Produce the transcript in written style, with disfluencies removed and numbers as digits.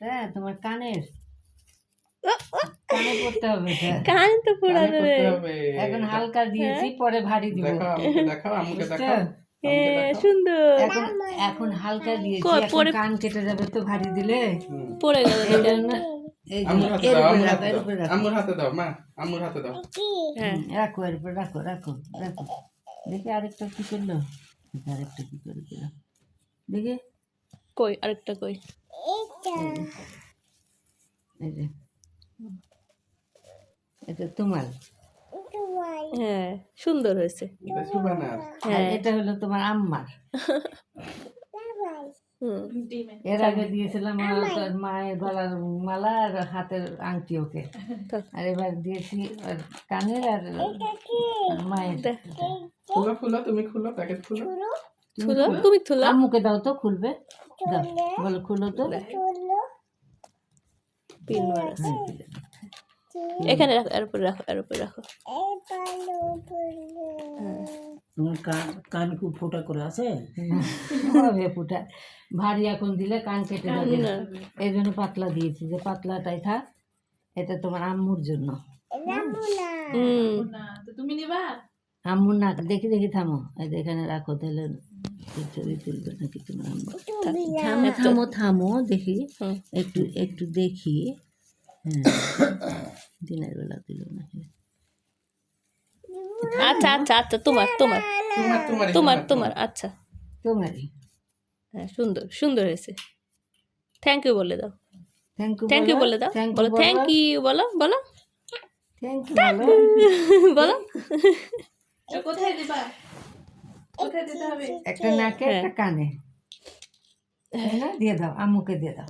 হ্যাঁ তোমার কানের কানে পড়তে হবে এটা। কান তো কানে পোড়ানো রে। পড়তে হবে। এখন হালকা দিয়েছি, পরে ভারী দিব। দেখাও আমাকে, দেখাও আমাকে, বুঝছো? দেখাও আমাকে, দেখাও। সুন্দর। এখন এখন হালকা দিয়েছি, কই, এখন পরে কান কেটে যাবে তো ভারী দিলে। পড়ে গেল এই এটা। জন্য এই যে আম্মুর হাতে এর দাও, উপরে আম্মুর রাখো, হাতে এর দাও, উপরে রাখো। আম্মুর হাতে দাও মা, আম্মুর হাতে দাও। হ্যাঁ রাখো, এর উপরে রাখো, রাখো, রাখো। দেখি আরেকটা কি করলো, আরেকটা কি করে দিল দেখি। কই আরেকটা কই। এই যে এটা তোমার, হ্যাঁ সুন্দর হয়েছে। এটা সুবানার। আর হ্যাঁ এটা হলো তোমার আম্মার। হুম এর আগে দিয়েছিলাম তোর মায়ের গলার মালা আর হাতের আংটি ওকে, আর এবার দিয়েছি ওর কানের আর মায়ের। খুলো খুলো, তুমি খুলো, প্যাকেট খুলো। থুলো তুমি থুলো। আম্মুকে দাও তো, খুলবে দাও, বলো খুলো তো। পিন মারা। হ্যাঁ, খুলে দাও। এখানে রাখো, এর উপরে রাখো, এর উপরে রাখো। তোমার কান খুব ফোটা করে আছে। হবে ফুটা, ভারী এখন দিলে কান কেটে যাবে, না। এই জন্য পাতলা দিয়েছি, যে পাতলাটাই থাক। এটা তোমার আম্মুর জন্য। হুম আম্মুর না, দেখি দেখি থামো, এই যে এখানে রাখো, তাহলে ছবি তুলবে নাকি তোমার আম্মু। থামো থামো থামো, দেখি হুম। একটু একটু দেখি। হ্যাঁ, দিনের বেলা দিল নাকি। আচ্ছা আচ্ছা আচ্ছা তোমার তোমার তোমার তোমার তোমার তোমার আচ্ছা। তোমারই। হ্যাঁ সুন্দর সুন্দর হয়েছে। থ্যাংক ইউ বলে দাও। থ্যাংক ইউ, থ্যাংক ইউ বলে দাও। বলো থ্যাংক ইউ, বলো বলো থ্যাংক ইউ বলো। বলো। কোথায় দিবা? কোথায় দিতে হবে? একটা নাকে একটা কানে, তাই না? দিয়ে দাও, আম্মুকে দিয়ে দাও।